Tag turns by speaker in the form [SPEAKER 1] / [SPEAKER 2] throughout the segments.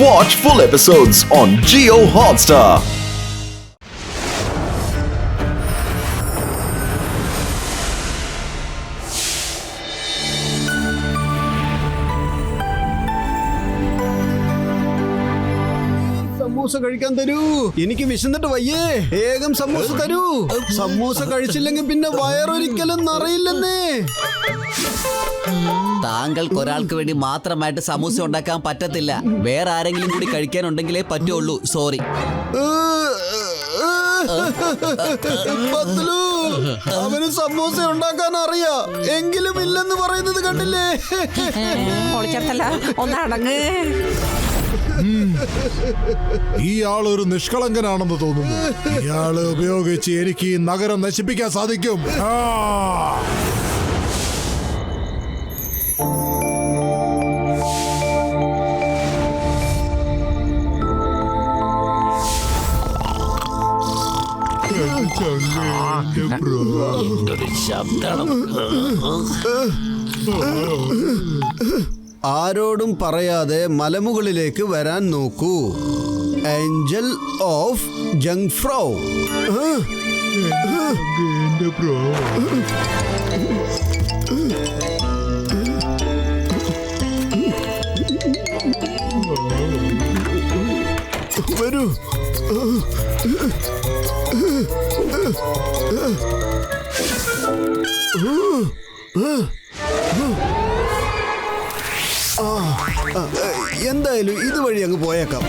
[SPEAKER 1] Watch full episodes on Jio Hotstar.
[SPEAKER 2] Samosa കഴിക്കാൻ തരൂ, എനിക്ക് വിശന്നിട്ട് വയ്യേ. വേഗം സമൂസ തരൂ. സമൂസ കഴിച്ചില്ലെങ്കിൽ പിന്നെ വയറൊരിക്കലും നിറയില്ലെന്നേ.
[SPEAKER 3] താങ്കൾക്ക് ഒരാൾക്ക് വേണ്ടി മാത്രമായിട്ട് സമൂസ ഉണ്ടാക്കാൻ പറ്റത്തില്ല. വേറെ ആരെങ്കിലും കൂടി കഴിക്കാനുണ്ടെങ്കിലേ പറ്റുള്ളൂ. സോറി.
[SPEAKER 2] പത്ലു, അവന് സമൂസ ഉണ്ടാക്കാൻ അറിയാ, എങ്കിലും ഇല്ലെന്ന് പറയുന്നത് കണ്ടില്ലേ?
[SPEAKER 4] ഒന്നടങ്ങ്.
[SPEAKER 5] ഇയാളൊരു നിഷ്കളങ്കനാണെന്ന് തോന്നുന്നു. ഇയാള് ഉപയോഗിച്ച് എനിക്ക് ഈ നഗരം നശിപ്പിക്കാൻ സാധിക്കും.
[SPEAKER 2] ആരോടും പറയാതെ മലമുകളിലേക്ക് വരാൻ നോക്കൂ. Angel of Jungfrau. വരൂ. എന്തായാലും ഇതുവഴി അങ്ങ് പോയേക്കാം.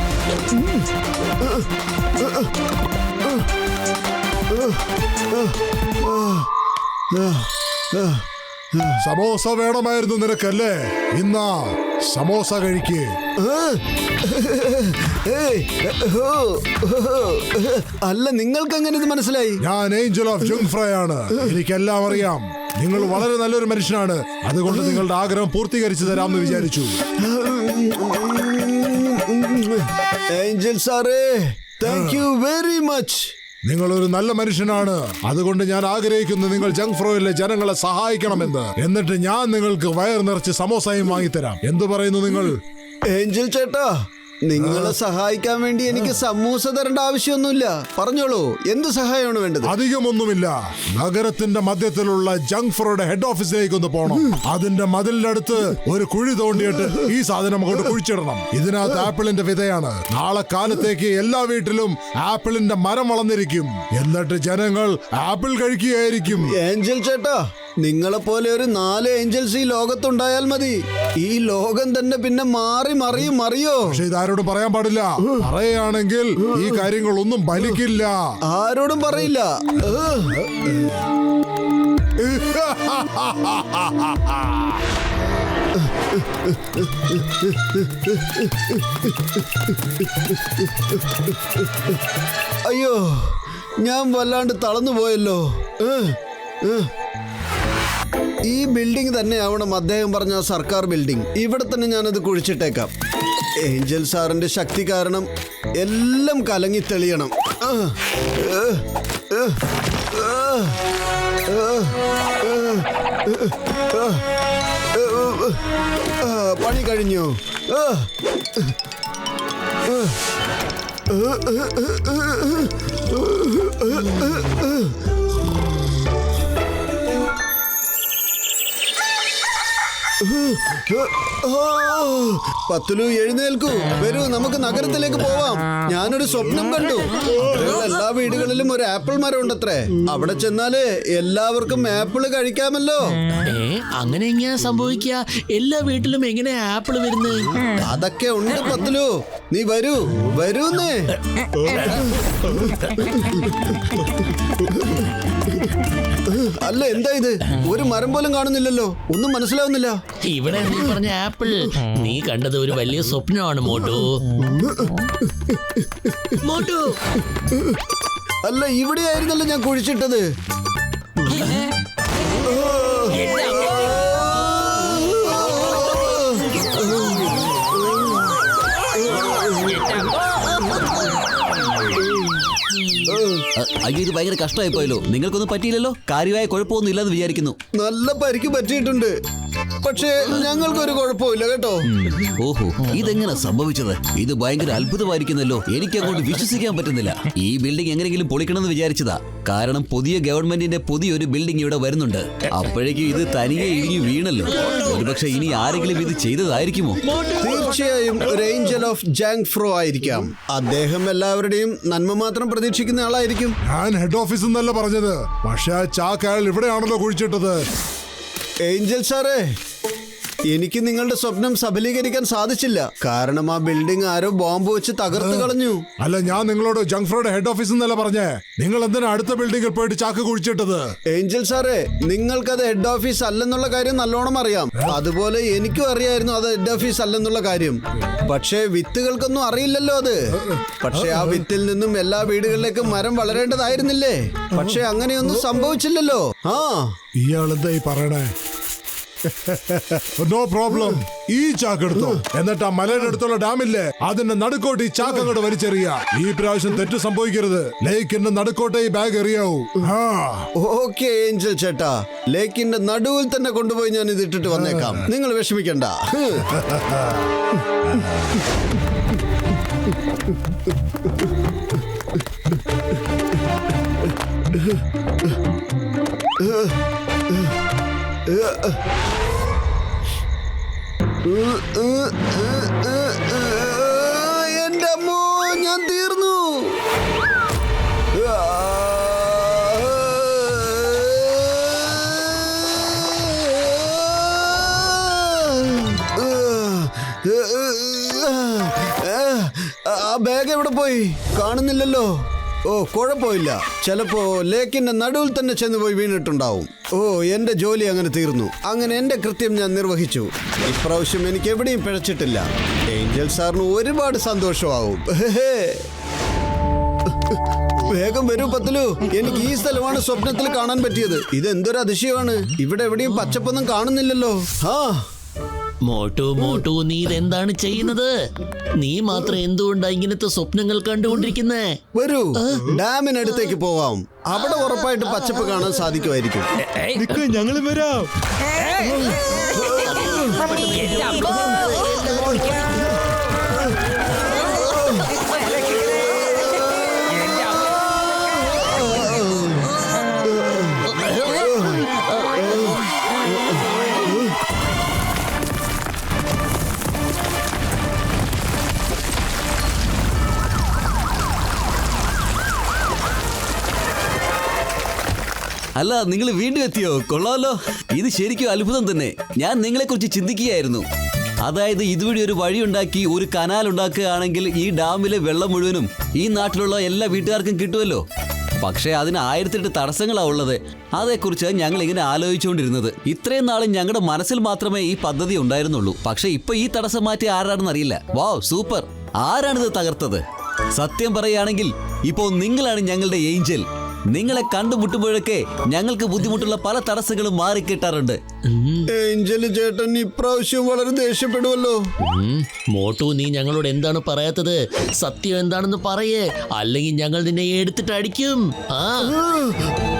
[SPEAKER 5] സമോസ വേണമായിരുന്നു നിനക്കല്ലേ? ഇന്നാ സമോസ കഴിക്ക്.
[SPEAKER 2] അല്ല, നിങ്ങൾക്ക് എങ്ങനെ ഇത് മനസ്സിലായി?
[SPEAKER 5] ഞാൻ ഏഞ്ചൽ ഓഫ് ജംഗ്ഫ്രോ ആണ്. എനിക്കെല്ലാം അറിയാം. നിങ്ങൾ വളരെ നല്ലൊരു മനുഷ്യനാണ്. അതുകൊണ്ട് നിങ്ങളുടെ ആഗ്രഹം പൂർത്തീകരിച്ചു തരാമെന്ന് വിചാരിച്ചു.
[SPEAKER 2] ഏഞ്ചൽ സാറേ, താങ്ക് യു വെരി മച്ച്.
[SPEAKER 5] നിങ്ങളൊരു നല്ല മനുഷ്യനാണ്. അതുകൊണ്ട് ഞാൻ ആഗ്രഹിക്കുന്നു നിങ്ങൾ ജംഗ്ഫ്രോയിലെ ജനങ്ങളെ സഹായിക്കണമെന്ന്. എന്നിട്ട് ഞാൻ നിങ്ങൾക്ക് വയർ നിറച്ച് സമോസയും വാങ്ങിത്തരാം. എന്തു പറയുന്നു നിങ്ങൾ?
[SPEAKER 2] ഏഞ്ചൽ ചേട്ടാ, നിങ്ങളെ സഹായിക്കാൻ വേണ്ടി എനിക്ക് സമൂസ തരേണ്ട ആവശ്യമൊന്നുമില്ല. പറഞ്ഞോളൂ, എന്ത് സഹായമാണ് വേണ്ടത്?
[SPEAKER 5] അധികമൊന്നുമില്ല. നഗരത്തിന്റെ മധ്യത്തിലുള്ള ജംഗ്ഫ്രോയുടെ ഹെഡ് ഓഫീസിലേക്ക് ഒന്ന് പോകണം. അതിന്റെ മതിലിന്റെ അടുത്ത് ഒരു കുഴി തോണ്ടിയിട്ട് ഈ സാധനം അങ്ങോട്ട് കുഴിച്ചിടണം. ഇതിനകത്ത് ആപ്പിളിന്റെ വിതയാണ്. നാളെ കാലത്തേക്ക് എല്ലാ വീട്ടിലും ആപ്പിളിന്റെ മരം വളർന്നിരിക്കും. എന്നിട്ട് ജനങ്ങൾ ആപ്പിൾ കഴിക്കുകയായിരിക്കും.
[SPEAKER 2] ഏഞ്ചൽ ചേട്ടാ, നിങ്ങളെ പോലെ ഒരു 4 ഏഞ്ചൽസ് ഈ ലോകത്തുണ്ടായാൽ മതി. ഈ ലോകം തന്നെ പിന്നെ മാറി മറിയോ?
[SPEAKER 5] പക്ഷെ ഇതാരോടും പറയാൻ പാടില്ല. പറയുകയാണെങ്കിൽ ഈ കാര്യങ്ങളൊന്നും ഫലിക്കില്ല.
[SPEAKER 2] ആരോടും പറയില്ല. അയ്യോ, ഞാൻ വല്ലാണ്ട് തളർന്നു പോയല്ലോ. ഈ ബിൽഡിംഗ് തന്നെയാവണം അദ്ദേഹം പറഞ്ഞ സർക്കാർ ബിൽഡിംഗ്. ഇവിടെ തന്നെ ഞാനത് കുഴിച്ചിട്ടേക്കാം. ഏഞ്ചൽ സാറിന്റെ ശക്തി കാരണം എല്ലാം കലങ്ങി തെളിയണം. പണി കഴിഞ്ഞു. പത്തുലു, എഴുന്നേൽക്കൂ. വരൂ, നമുക്ക് നഗരത്തിലേക്ക് പോവാം. ഞാനൊരു സ്വപ്നം കണ്ടു. എല്ലാ വീടുകളിലും ഒരു ആപ്പിൾ മരം ഉണ്ടത്രേ. അവിടെ ചെന്നാല് എല്ലാവർക്കും ആപ്പിൾ കഴിക്കാമല്ലോ.
[SPEAKER 6] അങ്ങനെ എങ്ങനെയാ സംഭവിക്കുക? എല്ലാ വീട്ടിലും എങ്ങനെ ആപ്പിൾ വരുന്നത്?
[SPEAKER 2] അതൊക്കെ ഉണ്ട് പത്തുലു. നീ വരൂന്നേ. അല്ല, എന്താ ഇത്? ഒരു മരം പോലും കാണുന്നില്ലല്ലോ. ഒന്നും മനസ്സിലാവുന്നില്ല.
[SPEAKER 6] ഇവിടെ നീ പറഞ്ഞ ആപ്പിൾ നീ കണ്ടത് ഒരു വലിയ സ്വപ്നമാണ് മോട്ടു.
[SPEAKER 2] അല്ല, ഇവിടെ ആയിരുന്നല്ലോ ഞാൻ കുഴിച്ചിട്ടത്.
[SPEAKER 3] അയ്യോ, ഇത് ഭയങ്കര കഷ്ടമായി പോയല്ലോ. നിങ്ങൾക്കൊന്നും പറ്റിയില്ലല്ലോ? കാര്യമായ കുഴപ്പമൊന്നും ഇല്ലെന്ന് വിചാരിക്കുന്നു.
[SPEAKER 2] നല്ല പരിക്ക് പറ്റിയിട്ടുണ്ട്. പക്ഷേ ഞങ്ങൾക്കൊരു കുഴപ്പമില്ല കേട്ടോ.
[SPEAKER 3] ഓഹോ, ഇതെങ്ങനെ സംഭവിച്ചത്? ഇത് ഭയങ്കര അത്ഭുതമായിരിക്കുന്നല്ലോ. എനിക്ക് അങ്ങോട്ട് വിശ്വസിക്കാൻ പറ്റുന്നില്ല. ഈ ബിൽഡിംഗ് എങ്ങനെയെങ്കിലും പൊളിക്കണമെന്ന് വിചാരിച്ചതാ. കാരണം പുതിയ ഗവൺമെന്റിന്റെ പുതിയൊരു ബിൽഡിംഗ് ഇവിടെ വരുന്നുണ്ട്. അപ്പോഴേക്കും ഇത് തനിയെ ഇടിഞ്ഞു വീണല്ലോ. ഒരുപക്ഷെ ഇനി ആരെങ്കിലും ഇത് ചെയ്തതായിരിക്കുമോ?
[SPEAKER 2] തീർച്ചയായും ഒരു ഏഞ്ചൽ ഓഫ് ജാങ് ഫ്രോ ആയിരിക്കാം. അദ്ദേഹം എല്ലാവരുടെയും നന്മ മാത്രം പ്രതീക്ഷിക്കുന്ന ആളായിരിക്കും.
[SPEAKER 5] ഞാൻ ഹെഡ് ഓഫീസിൽ നിന്നല്ല പറഞ്ഞത്, പക്ഷെ ആ ചാക്ക് അയാൾ ഇവിടെയാണല്ലോ കുഴിച്ചിട്ടത്.
[SPEAKER 2] ഏഞ്ചൽ സാറേ, എനിക്ക് നിങ്ങളുടെ സ്വപ്നം സഫലീകരിക്കാൻ സാധിച്ചില്ല. കാരണം ആ ബിൽഡിംഗ് ആരോ ബോംബ് വെച്ച് തകർത്ത് കളഞ്ഞു.
[SPEAKER 5] അല്ല, ഞാൻ നിങ്ങളോട് ജംഗ് ഫ്രോയുടെ ഹെഡ് ഓഫീസിൽ നിന്നല്ല പറഞ്ഞേ. നിങ്ങൾ എന്തിനാ അടുത്ത ബിൽഡിംഗിൽ പോയിട്ട് ചാക്ക് കുഴിച്ചിട്ടത്?
[SPEAKER 2] ഏഞ്ചൽ സാറേ, നിങ്ങൾക്കത് ഹെഡ് ഓഫീസ് അല്ലെന്നുള്ള കാര്യം നല്ലോണം അറിയാം. അതുപോലെ എനിക്കും അറിയായിരുന്നു അത് ഹെഡ് ഓഫീസ് അല്ലെന്നുള്ള കാര്യം. പക്ഷേ വിത്തുകൾക്കൊന്നും അറിയില്ലല്ലോ അത്. പക്ഷെ ആ വിത്തിൽ നിന്നും എല്ലാ വീടുകളിലേക്കും മരം വളരേണ്ടതായിരുന്നില്ലേ? പക്ഷെ അങ്ങനെയൊന്നും സംഭവിച്ചില്ലല്ലോ.
[SPEAKER 5] ഇയാളെന്താ ഈ പറയണേ? No problem. ഈ ചാക്ക് എടുത്തോ, എന്നിട്ട് ആ മലയുടെ അടുത്തുള്ള ഡാമില്ലേ അതിന്റെ നടുക്കോട്ട് ഈ ചാക്ക് അങ്ങോട്ട് വലിച്ചെറിയ. ഈ പ്രാവശ്യം തെറ്റ് സംഭവിക്കരുത്. ലേക്കിന്റെ നടുക്കോട്ടെ ഈ ബാഗ് എറിയാവൂ.
[SPEAKER 2] ഓക്കെ ഏഞ്ചൽ ചേട്ടാ, ലേക്കിന്റെ നടുവിൽ തന്നെ കൊണ്ടുപോയി ഞാൻ ഇത് ഇട്ടിട്ട് വന്നേക്കാം. നിങ്ങൾ വിഷമിക്കണ്ട. എന്റെ അമ്മോ, ഞാൻ തീർന്നു. ആ ബാഗ് എവിടെ പോയി? കാണുന്നില്ലല്ലോ. ഓ, കുഴപ്പമില്ല. ചിലപ്പോ ലേക്കിന്റെ നടുവിൽ തന്നെ ചെന്ന് പോയി വീണിട്ടുണ്ടാവും. ഓ, എന്റെ ജോലി അങ്ങനെ തീർന്നു. അങ്ങനെ എന്റെ കൃത്യം ഞാൻ നിർവഹിച്ചു. ഇപ്രാവശ്യം എനിക്ക് എവിടെയും പിഴച്ചിട്ടില്ല. ഏഞ്ചൽ സാറിന് ഒരുപാട് സന്തോഷമാവും. വേഗം വരൂ പത്തലു. എനിക്ക് ഈ സ്ഥലമാണ് സ്വപ്നത്തിൽ കാണാൻ പറ്റിയത്. ഇതെന്തൊരു അതിശയമാണ്. ഇവിടെ എവിടെയും പച്ചപ്പൊന്നും കാണുന്നില്ലല്ലോ.
[SPEAKER 6] മോട്ടു നീ ഇതെന്താണ് ചെയ്യുന്നത്? നീ മാത്രം എന്തുകൊണ്ടാ ഇങ്ങനത്തെ സ്വപ്നങ്ങൾ കണ്ടുകൊണ്ടിരിക്കുന്നേ?
[SPEAKER 2] വരൂ, ഡാമിനടുത്തേക്ക് പോവാം. അവിടെ ഉറപ്പായിട്ട് പച്ചപ്പ് കാണാൻ സാധിക്കുമായിരിക്കും.
[SPEAKER 4] ഞങ്ങളും വരാം.
[SPEAKER 3] അല്ല, നിങ്ങൾ വീണ്ടും എത്തിയോ? കൊള്ളാമല്ലോ. ഇത് ശരിക്കും അത്ഭുതം തന്നെ. ഞാൻ നിങ്ങളെക്കുറിച്ച് ചിന്തിക്കുകയായിരുന്നു. അതായത് ഇതുവഴി ഒരു വഴി ഉണ്ടാക്കി ഒരു കനാൽ ഉണ്ടാക്കുകയാണെങ്കിൽ ഈ ഡാമിലെ വെള്ളം മുഴുവനും ഈ നാട്ടിലുള്ള എല്ലാ വീട്ടുകാർക്കും കിട്ടുമല്ലോ. പക്ഷേ അതിന് 1008 തടസ്സങ്ങളാണ് ഉള്ളത്. അതേക്കുറിച്ച് ഞങ്ങൾ ഇങ്ങനെ ആലോചിച്ചുകൊണ്ടിരുന്നത്. ഇത്രയും നാളും ഞങ്ങളുടെ മനസ്സിൽ മാത്രമേ ഈ പദ്ധതി ഉണ്ടായിരുന്നുള്ളൂ. പക്ഷെ ഇപ്പൊ ഈ തടസ്സം മാറ്റി ആരാണെന്ന് അറിയില്ല. വാവ്, സൂപ്പർ. ആരാണിത് തകർത്തത്? സത്യം പറയുകയാണെങ്കിൽ ഇപ്പോൾ നിങ്ങളാണ് ഞങ്ങളുടെ ഏഞ്ചൽ. നിങ്ങളെ കണ്ടുമുട്ടുമ്പോഴൊക്കെ ഞങ്ങൾക്ക് ബുദ്ധിമുട്ടുള്ള പല തടസ്സങ്ങളും മാറിക്കിട്ടാറുണ്ട്.
[SPEAKER 2] ഏഞ്ചൽ ചേട്ടൻ ഇപ്രാവശ്യം വളരെ ദേഷ്യപ്പെടുമല്ലോ.
[SPEAKER 6] മോട്ടു, നീ ഞങ്ങളോട് എന്താണ് പറയാത്തത്? സത്യം എന്താണെന്ന് പറയേ, അല്ലെങ്കിൽ ഞങ്ങൾ നിന്നെ എടുത്തിട്ട് അടിക്കും.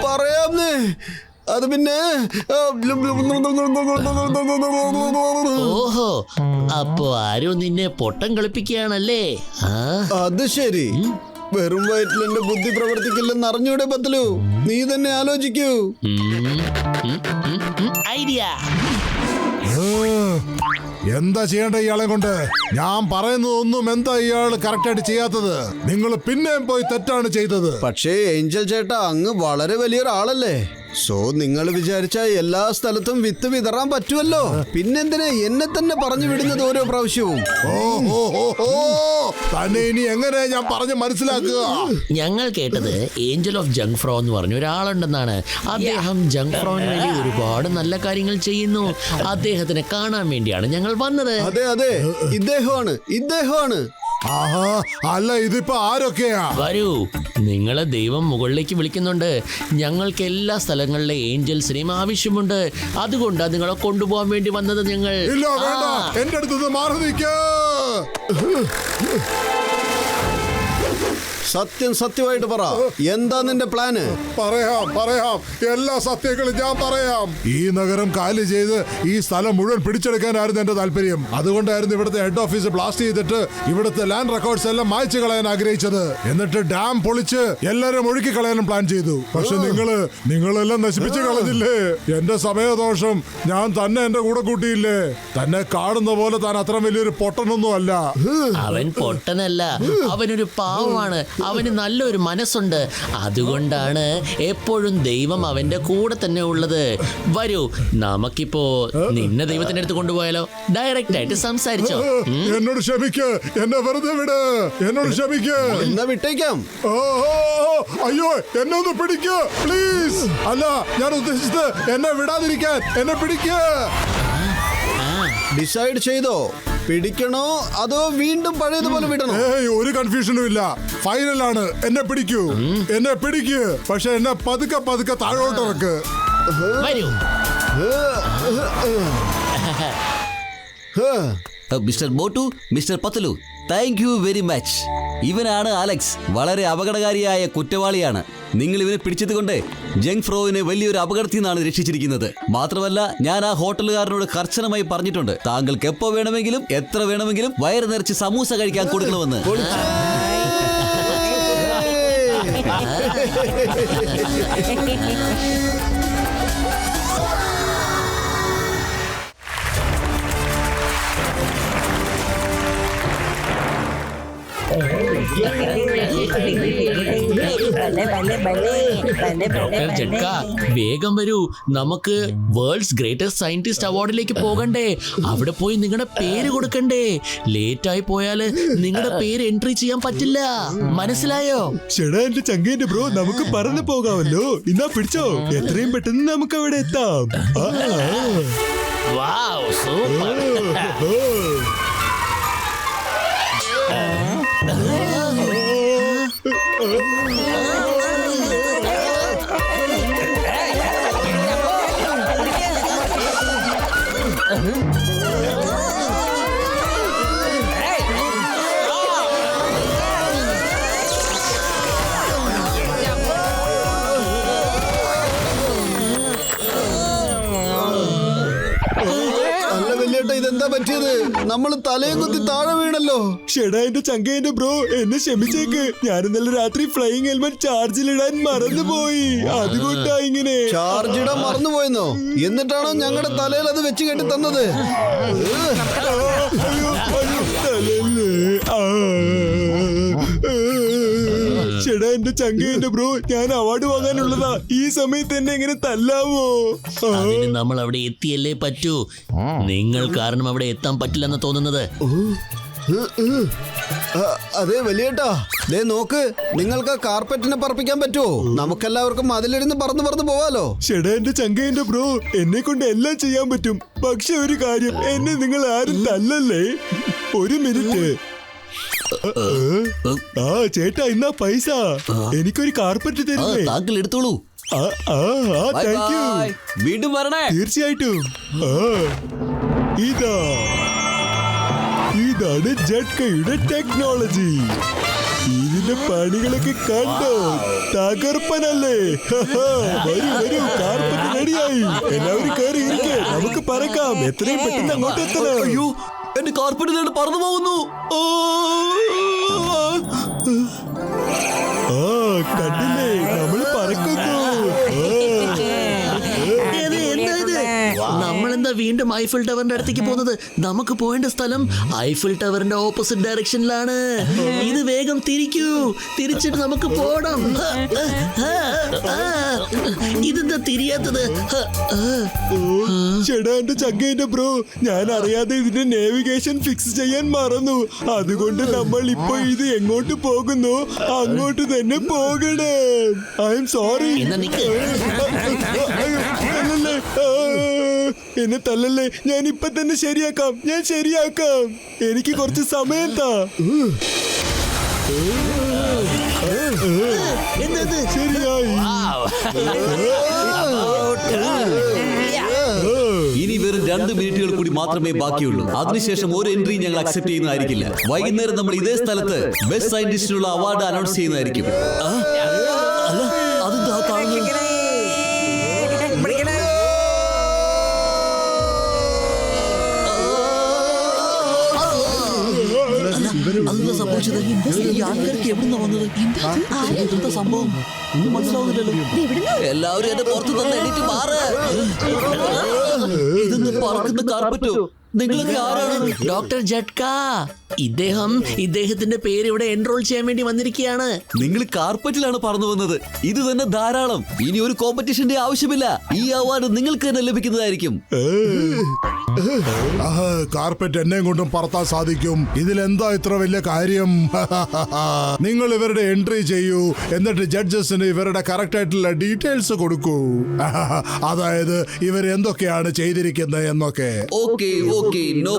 [SPEAKER 2] പറയാന്നേ. അത് പിന്നെ
[SPEAKER 6] ഓഹോ, അപ്പോ ആരോ നിന്നെ പൊട്ടം കളിപ്പിക്കുകയാണല്ലേ?
[SPEAKER 2] അത് ശരി. വെറും വയറ്റിൽ എന്റെ ബുദ്ധി പ്രവർത്തിക്കില്ലെന്ന് അറിഞ്ഞൂടെ പത്തലു? നീ തന്നെ ആലോചിക്കൂ.
[SPEAKER 6] ഐഡിയ.
[SPEAKER 5] എന്താ ചെയ്യേണ്ട ഇയാളെ കൊണ്ട്? ഞാൻ പറയുന്നതൊന്നും എന്താ ഇയാൾ കറക്റ്റായിട്ട് ചെയ്യാത്തത്? നിങ്ങൾ പിന്നെയും പോയി തെറ്റാണ് ചെയ്തത്.
[SPEAKER 2] പക്ഷേ ഏഞ്ചൽ ചേട്ടാ, അങ്ങ് വളരെ വലിയൊരാളല്ലേ. സോ നിങ്ങൾ വിചാരിച്ച എല്ലാ സ്ഥലത്തും വിത്ത് വിതറാൻ പറ്റുമല്ലോ. പിന്നെന്തിനാ എന്നെ തന്നെ പറഞ്ഞു വിടുന്നത് ഓരോ പ്രാവശ്യവും?
[SPEAKER 5] തന്നെ ഇനി എങ്ങനെ ഞാൻ പറഞ്ഞു മനസ്സിലാക്കുക?
[SPEAKER 6] ഞങ്ങൾ കേട്ടത് ഏഞ്ചൽ ഓഫ് ജംഗ് ഫ്രോ എന്ന് പറഞ്ഞ ഒരാളുണ്ടെന്നാണ്. അദ്ദേഹം ജംഗ് ഫ്രോന് വേണ്ടി ഒരുപാട് നല്ല കാര്യങ്ങൾ ചെയ്യുന്നു. അദ്ദേഹത്തിനെ കാണാൻ വേണ്ടിയാണ് ഞങ്ങൾ വന്നത്.
[SPEAKER 2] അതെ അതെ, ഇദ്ദേഹമാണ്.
[SPEAKER 5] ആഹാ, അല്ല ഇതിപ്പോ ആരൊക്കെയാ?
[SPEAKER 6] വരൂ, നിങ്ങളെ ദൈവം മുകളിലേക്ക് വിളിക്കുന്നുണ്ട്. ഞങ്ങൾക്ക് എല്ലാ സ്ഥലങ്ങളിലെ ഏഞ്ചൽസിനെയും ആവശ്യമുണ്ട്. അതുകൊണ്ടാണ് നിങ്ങളെ കൊണ്ടുപോകാൻ വേണ്ടി വന്നത് ഞങ്ങൾ.
[SPEAKER 5] ഇല്ല, വേണ്ട, എന്റെ അടുത്ത് മാറി നിൽക്ക.
[SPEAKER 2] സത്യം സത്യമായിട്ട് പറ, എന്താ നിന്റെ പ്ലാന്?
[SPEAKER 5] പറയാം എല്ലാ സത്യങ്ങളും ഞാൻ പറയാം. ഈ നഗരം കാലി ചെയ്ത് ഈ സ്ഥലം മുഴുവൻ പിടിച്ചെടുക്കാനായിരുന്നു എന്റെ താല്പര്യം. അതുകൊണ്ടായിരുന്നു ഇവിടുത്തെ ഹെഡ് ഓഫീസ് ബ്ലാസ്റ്റ് ചെയ്തിട്ട് ഇവിടുത്തെ ലാൻഡ് റെക്കോർഡ്സ് എല്ലാം മായ്ച്ചു കളയാൻ ആഗ്രഹിച്ചത്. എന്നിട്ട് ഡാം പൊളിച്ച് എല്ലാരും ഒഴുക്കി കളയാനും പ്ലാൻ ചെയ്തു. പക്ഷെ നിങ്ങളെല്ലാം നശിപ്പിച്ചു കളഞ്ഞില്ലേ. എന്റെ സമയദോഷം ഞാൻ തന്നെ എന്റെ കൂടെ കൂട്ടിയില്ലേ. തന്നെ കാണുന്ന പോലെ താൻ അത്ര വലിയൊരു പൊട്ടനൊന്നും അല്ല.
[SPEAKER 6] അവൻ പൊട്ടനല്ല, അവനൊരു പാവമാണ്. അവന് നല്ലൊരു മനസ്സുണ്ട്. അതുകൊണ്ടാണ് എപ്പോഴും ദൈവം അവന്റെ കൂടെ തന്നെ ഉള്ളത്. വരൂ, നമുക്കിപ്പോ നിന്നെ ദൈവത്തിന്റെ അടുത്ത് കൊണ്ടുപോയാലോ? ഡയറക്റ്റ് ആയിട്ട് സംസാരിച്ചോ.
[SPEAKER 5] എന്നോട് ക്ഷമിക്ക്, എന്നെ വെറുതെ വിട്. എന്നോട് ക്ഷമിക്ക്.
[SPEAKER 2] എന്നാ വിട്ടേക്കാം.
[SPEAKER 5] അയ്യോ, എന്നെ ഒന്ന് പിടിക്ക് പ്ലീസ്. അല്ല, ഞാൻ ഉദ്ദേശിച്ചത് എന്നെ വിടാതിരിക്കാൻ. എന്നെ പിടിക്ക്.
[SPEAKER 2] ഡിസൈഡ് ചെയ്തോ? പിടിക്കണോ അതോ വീണ്ടും പഴയതുപോലെ വിടണോ?
[SPEAKER 5] ഒരു കൺഫ്യൂഷനും ഇല്ല. ഫൈനലാണ്. എന്നെ പിടിക്കൂ. പക്ഷെ എന്നെ പതുക്കെ താഴോട്ട് ഇറക്ക്.
[SPEAKER 6] വരൂ.
[SPEAKER 3] Mister Motu, mister Patlu, thank you very much. ഇവനാണ് അലക്സ്. വളരെ അപകടകാരിയായ കുറ്റവാളിയാണ്. നിങ്ങൾ ഇവനെ പിടിച്ചത് കൊണ്ട് ജങ് ഫ്രോവിനെ വലിയൊരു അപകടത്തിൽ നിന്നാണ് രക്ഷിച്ചിരിക്കുന്നത്. മാത്രമല്ല, ഞാൻ ആ ഹോട്ടലുകാരനോട് കർശനമായി പറഞ്ഞിട്ടുണ്ട്, താങ്കൾക്ക് എപ്പോ വേണമെങ്കിലും എത്ര വേണമെങ്കിലും വയറ് നിറച്ച് സമൂസ കഴിക്കാൻ കൊടുക്കണമെന്ന്.
[SPEAKER 6] ഡോക്ടർ ജഡ്ക, വേഗം വരൂ. നമുക്ക് വേൾഡ്സ് ഗ്രേറ്റസ്റ്റ് സയന്റിസ്റ്റ് അവാർഡിലേക്ക് പോകണ്ടേ? അവിടെ പോയി നിങ്ങളുടെ പേര് കൊടുക്കണ്ടേ? ലേറ്റ് ആയി പോയാല് നിങ്ങളുടെ പേര് എൻട്രി ചെയ്യാൻ പറ്റില്ല. മനസ്സിലായോ?
[SPEAKER 4] ചേട്ടാ, എന്റെ ചങ്കേന്റെ ബ്രോ, നമുക്ക് പറന്നു പോകാമല്ലോ. ഇന്നാ പിടിച്ചോ. എത്രയും പെട്ടെന്ന് നമുക്ക് അവിടെ എത്താം.
[SPEAKER 6] വാവ്, സൂപ്പർ.
[SPEAKER 2] ഇതെന്താ പറ്റിയത്? നമ്മൾ തലയെ കുത്തി താഴെ വീണല്ലോ.
[SPEAKER 4] ചേട്ടാ, എന്റെ ചങ്കേന്റെ ബ്രോ, എന്നെ ക്ഷമിച്ചേക്ക്. ഞാൻ ഇന്നലെ രാത്രി ഫ്ലൈയിങ് ഹെൽമെറ്റ് ചാർജിലിടാൻ മറന്നുപോയി. അതുകൊണ്ടാ ഇങ്ങനെ.
[SPEAKER 2] ചാർജ് ഇടാൻ മറന്നുപോയെന്നോ? എന്നിട്ടാണോ ഞങ്ങളുടെ തലയിൽ അത് വെച്ച് കെട്ടി തന്നത്?
[SPEAKER 4] ചേട്ടാ, എന്റെ ചങ്കേന്റെ ബ്രോ, ഞാൻ അവാർഡ് വാങ്ങാനുള്ളതാ. ഈ സമയത്ത് എന്നെ എങ്ങനെ തല്ലാവോ?
[SPEAKER 6] അതിന് നമ്മൾ അവിടെ എത്തിയല്ലേ പറ്റൂ. നിങ്ങൾ കാരണം അവിടെ എത്താൻ പറ്റില്ലെന്ന് തോന്നുന്നത്.
[SPEAKER 2] അതെ വലിയേട്ടാ, ദേ നോക്ക്, നിങ്ങൾക്ക് ആ കാർപ്പറ്റിനെ പറപ്പിക്കാൻ പറ്റുമോ? നമുക്കെല്ലാവർക്കും അതിലിരുന്ന് പറന്ന് പോവാലോ.
[SPEAKER 4] ചേട്ടാ, എന്റെ ചങ്കേന്റെ ബ്രോ, എന്നെ കൊണ്ട് എല്ലാം ചെയ്യാൻ പറ്റും. പക്ഷെ ഒരു കാര്യം, എന്നെ നിങ്ങൾ ആരും തല്ലല്ലേ. ഒരു മിനിറ്റ്. ചേട്ടാ, ഇന്നാ പൈസ. എനിക്കൊരു കാർപ്പറ്റ് തരുമേ?
[SPEAKER 3] താങ്കൾ എടുത്തോളൂ.
[SPEAKER 4] Thank you.
[SPEAKER 3] വീണ്ടും വരണേ.
[SPEAKER 4] തീർച്ചയായിട്ടും. ഇതാണ് ജഡ്കയുടെ ടെക്നോളജി. ഇതിന്റെ പണികളൊക്കെ കണ്ടോ? തകർപ്പനല്ലേ? വരൂ, കാർപ്പറ്റ് റെഡിയായി. എല്ലാവരും കയറി ഇരിക്കെ, നമുക്ക് പറക്കാം. എത്രയും പെട്ടെന്ന് അങ്ങോട്ട് എത്തണം.
[SPEAKER 3] അയ്യോ, എന്റെ കാർപ്പറ്റ് പറന്നു പോകുന്നു.
[SPEAKER 4] കണ്ടില്ലേ, നമ്മൾ പറക്കുന്നു.
[SPEAKER 6] നമ്മളെന്താ വീണ്ടും ഐഫിൽ ടവറിന്റെ അടുത്തേക്ക് പോകുന്നത്? നമുക്ക് പോകേണ്ട സ്ഥലം ഐഫിൽ ടവറിന്റെ ഓപ്പോസിറ്റ് ഡയറക്ഷനിലാണ്. ഇത് വേഗം തിരിച്ചിട്ട് നമുക്ക് പോകണം. ഇതെന്താ തിരിയാത്തത്?
[SPEAKER 4] ചേട്ടാ, എന്റെ ചങ്കേന്റെ ബ്രോ, ഞാൻ അറിയാതെ ഇതിന്റെ നേവിഗേഷൻ ഫിക്സ് ചെയ്യാൻ മറന്നു. അതുകൊണ്ട് നമ്മൾ ഇപ്പൊ ഇത് എങ്ങോട്ട് പോകുന്നു അങ്ങോട്ട് തന്നെ പോകണം. I am sorry. എന്നെ തല്ലല്ലേ. ഞാൻ ഇപ്പൊ തന്നെ ശരിയാക്കാം. എനിക്ക് കുറച്ച് സമയം താ.
[SPEAKER 6] എന്തത്?
[SPEAKER 4] 谢谢阿姨。
[SPEAKER 6] Wow.
[SPEAKER 3] ഇനി വെറും 2 മിനിറ്റുകൾ കൂടി മാത്രമേ ബാക്കിയുള്ളൂ. അതിനുശേഷം ഒരു എൻട്രി ഞങ്ങൾ അക്സെപ്റ്റ് ചെയ്യുന്നതായിരിക്കില്ല. വൈകുന്നേരം നമ്മൾ ഇതേ സ്ഥലത്ത് ബെസ്റ്റ് സയന്റിസ്റ്റിനുള്ള അവാർഡ് അനൗൺസ് ചെയ്യുന്നതായിരിക്കും. അതെന്താ കാണുന്നത്? അതെന്താ സംഭവിച്ചത്? ഈ ആൾക്കാർക്ക് എവിടുന്ന വന്നത്? എന്താ സംഭവം? ഒന്നും മനസ്സിലാവുന്നില്ലല്ലോ. എല്ലാവരും എന്റെ പുറത്ത് തന്നെ എണീറ്റ് മാറ്. ഇതൊന്ന് പറക്കുന്ന കാർപ്പറ്റോ? നിങ്ങളൊക്കെ ആരാണ്?
[SPEAKER 6] ഡോക്ടർ ജട്ക. ഇദ്ദേഹത്തിന്റെ പേര് ഇവിടെ എൻറോൾ ചെയ്യാൻ വേണ്ടി വന്നിരിക്കുകയാണ്.
[SPEAKER 3] നിങ്ങൾ കാർപ്പറ്റിലാണ് പറന്നു വന്നത്. ഇത് തന്നെ ധാരാളം. ഇനി ഒരു കോമ്പറ്റീഷന്റെ ആവശ്യമില്ല. ഈ അവാർഡ് നിങ്ങൾക്ക് തന്നെ ലഭിക്കുന്നതായിരിക്കും.
[SPEAKER 5] കാർപ്പറ്റ് എന്നെ കൊണ്ടും പറത്താൻ സാധിക്കും. ഇതിലെന്താ ഇത്ര വലിയ കാര്യം? നിങ്ങൾ ഇവരുടെ എൻട്രി ചെയ്യൂ, എന്നിട്ട് ജഡ്ജസിന് ഇവരുടെ കറക്റ്റ് ആയിട്ടുള്ള ഡീറ്റെയിൽസ് കൊടുക്കൂ. അതായത് ഇവർ എന്തൊക്കെയാണ് ചെയ്തിരിക്കുന്നത് എന്നൊക്കെ.
[SPEAKER 3] Okay, no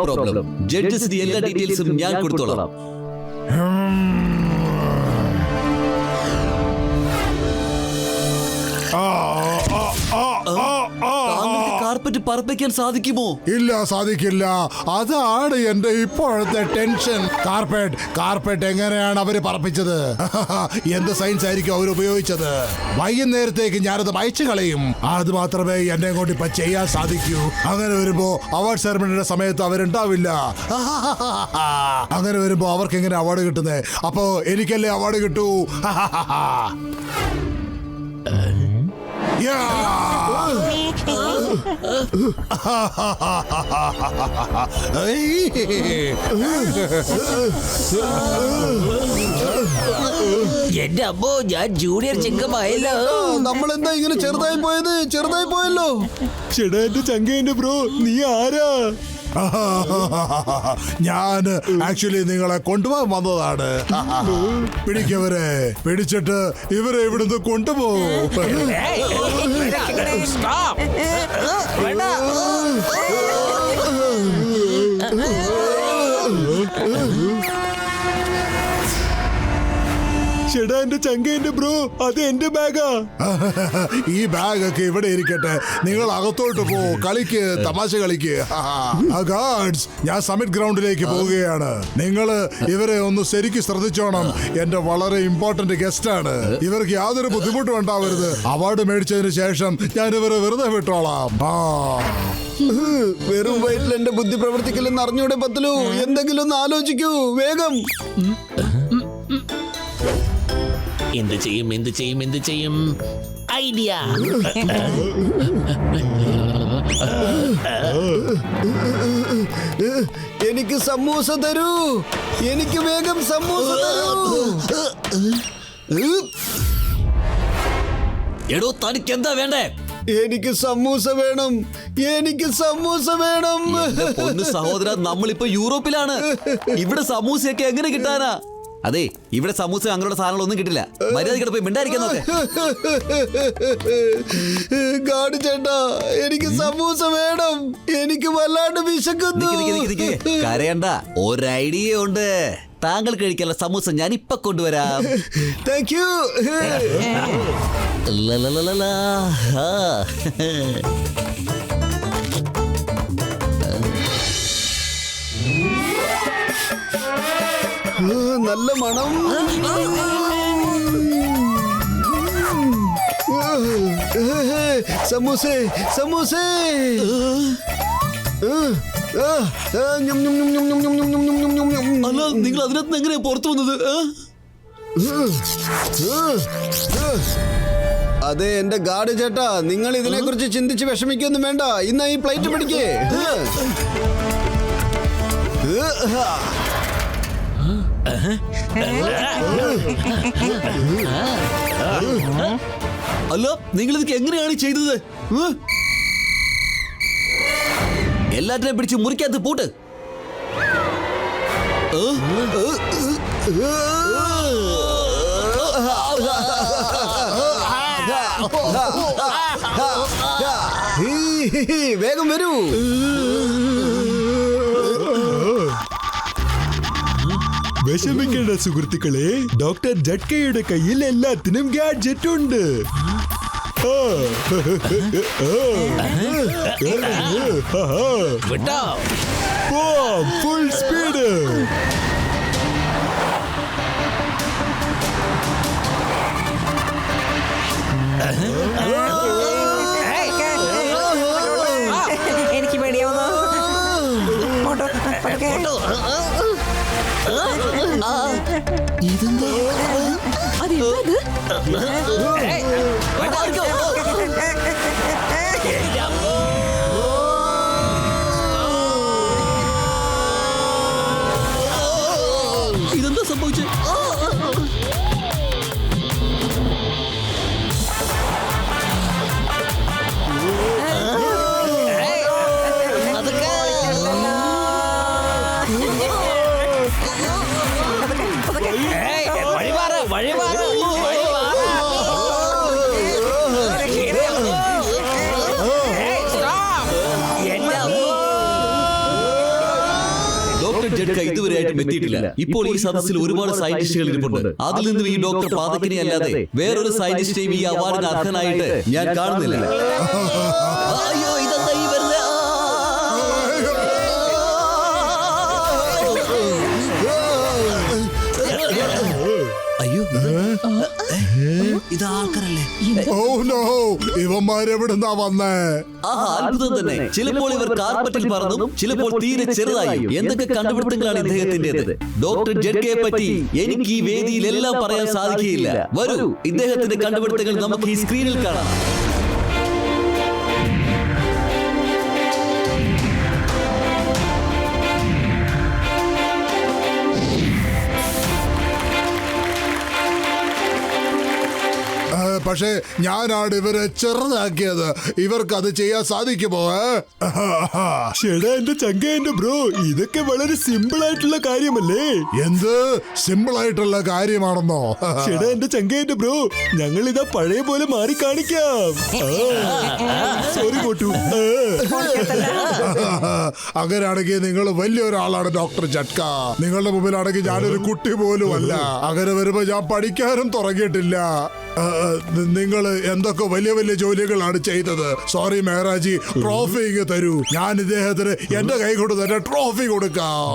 [SPEAKER 3] problem. ജഡ്ജസിന്റെ എല്ലാ ഡീറ്റെയിൽസും ഞാൻ കൊടുത്തോളാം. കാർപ്പറ്റ് പറപ്പിക്കാൻ സാധിക്കുമോ?
[SPEAKER 5] ഇല്ല, സാധിക്കില്ല. അതാണ് എന്റെ ഇപ്പോഴത്തെ ടെൻഷൻ. കാർപ്പറ്റ് എങ്ങനെയാണ് അവര് പറപ്പിച്ചത്? എന്ത് സയൻസ് ആയിരിക്കും അവർ ഉപയോഗിച്ചത്? വൈകുന്നേരത്തേക്ക് ഞാനത് അയച്ചു കളയും. അത് മാത്രമേ എന്നെ കൊണ്ട് ഇപ്പൊ ചെയ്യാൻ സാധിക്കൂ. അങ്ങനെ വരുമ്പോ അവാർഡ് സെറമണിയുടെ സമയത്ത് അവരുണ്ടാവില്ല. അങ്ങനെ വരുമ്പോ അവർക്ക് എങ്ങനെ അവാർഡ് കിട്ടുന്നത്? അപ്പോ എനിക്കല്ലേ അവാർഡ് കിട്ടൂ?
[SPEAKER 6] എന്റെ അമ്മോ, ഞാൻ ജൂനിയർ ചിങ്കമായല്ലോ.
[SPEAKER 2] നമ്മളെന്താ ഇങ്ങനെ ചെറുതായി പോയല്ലോ.
[SPEAKER 4] ചേട്ടാ, എന്റെ ചങ്കേന്റെ ബ്രോ, നീ ആരാ?
[SPEAKER 5] ഞാൻ ആക്ച്വലി നിങ്ങളെ കൊണ്ടുപോകാൻ വന്നതാണ്. പിടിക്കവരെ, പിടിച്ചിട്ട് ഇവരെ ഇവിടുന്ന് കൊണ്ടുപോകും.
[SPEAKER 4] ചേട്ടാ, എന്റെ ചങ്കേന്റെ ബ്രോ, അത് എന്റെ ബാഗാ.
[SPEAKER 5] ഈ ബാഗൊക്കെ ഇവിടെ ഇരിക്കട്ടെ. നിങ്ങൾ അകത്തോട്ട് പോ, കളിക്ക്, തമാശ കളിക്ക്. ഗാർഡ്സ്, ഞാൻ സമ്മിറ്റ് ഗ്രൗണ്ടിലേക്ക് പോവുകയാണ്. നിങ്ങള് ഇവരെ ഒന്ന് ശരിക്കും ശ്രദ്ധിച്ചോണം. എന്റെ വളരെ ഇമ്പോർട്ടന്റ് ഗസ്റ്റ് ആണ്. ഇവർക്ക് യാതൊരു ബുദ്ധിമുട്ടും ഉണ്ടാവരുത്. അവാർഡ് മേടിച്ചതിന് ശേഷം ഞാൻ ഇവരെ വെറുതെ വിട്ടോളാം.
[SPEAKER 2] വെറും വയറ്റിൽ എന്റെ ബുദ്ധി പ്രവർത്തിക്കില്ലെന്ന് അറിഞ്ഞൂടെ പത്തലു? എന്തെങ്കിലും ഒന്ന് ആലോചിക്കൂ വേഗം.
[SPEAKER 6] എന്ത് ചെയ്യും? ഐഡിയ.
[SPEAKER 2] എനിക്ക് സമൂസ തരൂ. എനിക്ക് വേഗം സമൂസ തരൂ.
[SPEAKER 3] എടോ, തനിക്ക് എന്താ വേണ്ടേ?
[SPEAKER 2] എനിക്ക് സമൂസ വേണം.
[SPEAKER 3] എന്റെ പൊന്നു സഹോദര, നമ്മളിപ്പോ യൂറോപ്പിലാണ്. ഇവിടെ സമൂസയൊക്കെ എങ്ങനെ കിട്ടാനാ? അതെ, ഇവിടെ സമൂസ അങ്ങനെയുള്ള സാധനങ്ങളൊന്നും കിട്ടില്ല. മര്യാദയ്ക്ക് പോയി മിണ്ടായിരിക്കാൻ നോക്കെ.
[SPEAKER 2] ഗാഡ് ചേട്ടാ, എനിക്ക് സമൂസ വേണം. എനിക്ക് വല്ലാണ്ട് വിശക്കുന്നു.
[SPEAKER 3] കരയണ്ട, ഒരു ഐഡിയ ഉണ്ട്. താങ്കൾ കഴിക്കാനുള്ള സമൂസ ഞാൻ ഇപ്പൊ കൊണ്ടുവരാം.
[SPEAKER 2] Thank you. നല്ല മണം. സമൂസേ.
[SPEAKER 3] അല്ല, നിങ്ങൾ അതിനകത്ത് എങ്ങനെയാ പുറത്തു വന്നത്?
[SPEAKER 2] അതെ എന്റെ ഗാഡ് ചേട്ടാ, നിങ്ങൾ ഇതിനെ കുറിച്ച് ചിന്തിച്ച് വിഷമിക്കൊന്നും വേണ്ട. ഇന്ന് ഈ പ്ലേറ്റ് പിടിക്കേ.
[SPEAKER 3] അല്ല, നിങ്ങൾ ഇതൊക്കെ എങ്ങനെയാണ് ചെയ്തത്? എല്ലാറ്റിനെയും പിടിച്ച് മുറിക്കകത്ത് പൂട്ട്.
[SPEAKER 2] വേഗം വരൂ.
[SPEAKER 4] വിഷമിക്കേണ്ട സുഹൃത്തുക്കളെ, ഡോക്ടർ ജട്കയുടെ കയ്യിൽ എല്ലാത്തിനും ഗാഡ്ജറ്റ് ഉണ്ട്.
[SPEAKER 6] വിട്ടോ
[SPEAKER 4] ഫുൾ സ്പീഡ്.
[SPEAKER 7] എനിക്ക് പേടിയാവുന്നു. ഓട്ടോ, പതുക്കെ.
[SPEAKER 3] ഇതെന്താ സംഭവിച്ചത്? ഡോക്ടർ ജഡ്ക ഇതുവരെയായിട്ടും എത്തിയിട്ടില്ല. ഇപ്പോൾ ഈ സദസ്സിൽ ഒരുപാട് സയന്റിസ്റ്റുകൾ ഇരിപ്പുണ്ട്. അതിൽ നിന്നും ഈ ഡോക്ടർ പാതക്കിനെ അല്ലാതെ വേറൊരു സയന്റിസ്റ്റിനെയും ഈ അവാർഡിന് അർഹനായിട്ട് ഞാൻ കാണുന്നില്ല. അയ്യോ, ഇതെന്താ ഈ വരുന്നത്? അയ്യോ, ഇത് ആൾക്കാരല്ലേ?
[SPEAKER 5] ഓ നോ, ഇവന്മാരെവിടുന്നാ വന്നേ?
[SPEAKER 3] ആഹാ, അത്ഭുതം തന്നെ. ചിലപ്പോൾ ഇവർ കാർപ്പറ്റിൽ പറന്നും ചിലപ്പോൾ തീരെ ചെറുതായും. എന്തൊക്കെ കണ്ടുപിടുത്തങ്ങളാണ് ഇദ്ദേഹത്തിന്റേത്. ഡോക്ടർ ജഡ്കയെ പറ്റി എനിക്ക് ഈ വേദിയിൽ എല്ലാം പറയാൻ സാധിക്കുകയില്ല. വരൂ, ഇദ്ദേഹത്തിന്റെ കണ്ടുപിടുത്തങ്ങൾ നമുക്ക് ഈ സ്ക്രീനിൽ കാണാം.
[SPEAKER 5] പക്ഷേ ഞാനാണ് ഇവരെ ചെറുതാക്കിയത്. ഇവർക്ക് അത് ചെയ്യാൻ സാധിക്കുമോ?
[SPEAKER 4] ചേടാ എന്റെ ചങ്ക എന്റെ ബ്രോ, ഇതൊക്കെ വളരെ സിമ്പിൾ ആയിട്ടുള്ള കാര്യമല്ലേ?
[SPEAKER 5] എന്ത് സിമ്പിൾ ആയിട്ടുള്ള കാര്യമാണെന്നോ?
[SPEAKER 4] ചേടാ എന്റെ ചങ്ക എന്റെ ബ്രോ, ഞങ്ങൾ ഇതാ പഴയ പോലെ മാറി കാണിക്കാം. സോറി കോട്ടു.
[SPEAKER 5] അങ്ങനെയാണെങ്കിൽ നിങ്ങൾ വലിയൊരാളാണ് ഡോക്ടർ ജഡ്ക. നിങ്ങളുടെ മുമ്പിലാണെങ്കിൽ ഞാനൊരു കുട്ടി പോലും അല്ല. അങ്ങനെ വരുമ്പോ ഞാൻ പഠിക്കാനും തുടങ്ങിയിട്ടില്ല. നിങ്ങൾ എന്തൊക്കെ വലിയ വലിയ ജോലികളാണ് ചെയ്തത്. സോറി മേരാജി, ട്രോഫി ഇങ്ങ് തരൂ. ഞാൻ ഇദ്ദേഹത്തിന് എന്റെ കൈ കൊണ്ട് തന്നെ ട്രോഫി കൊടുക്കാം.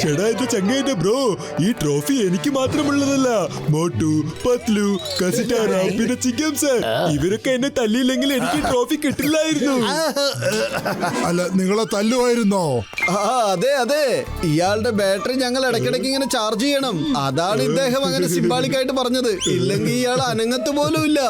[SPEAKER 4] ചേടാ എന്റെ ചങ്ങേന്റെ ബ്രോ, ഈ ട്രോഫി എനിക്ക് മാത്രമുള്ളതല്ല. മോട്ടു, പത്ലു, കസിറ്റാര, പിന്നെ ചിക്കം സർ, ഇവരൊക്കെ എന്നെ തല്ലിയില്ലെങ്കിൽ എനിക്ക് ട്രോഫി കിട്ടില്ലായിരുന്നു.
[SPEAKER 5] അല്ല, നിങ്ങളെ തല്ലുമായിരുന്നോ?
[SPEAKER 2] അതെ അതെ, ഇയാളുടെ ബാറ്ററി ഞങ്ങൾ ഇടയ്ക്കിടയ്ക്ക് ഇങ്ങനെ ചാർജ് ചെയ്യണം. അതാണ് ഇദ്ദേഹം അങ്ങനെ സിംബാളിക് ആയിട്ട് പറഞ്ഞത്. ഇല്ലെങ്കിൽ ഇയാൾ അനങ്ങത്ത് പോലും ഇല്ല.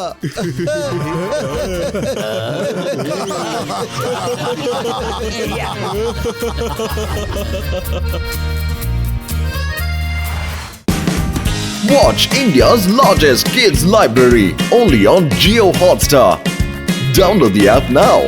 [SPEAKER 1] Watch India's largest kids library only on Jio Hotstar. Download the app now.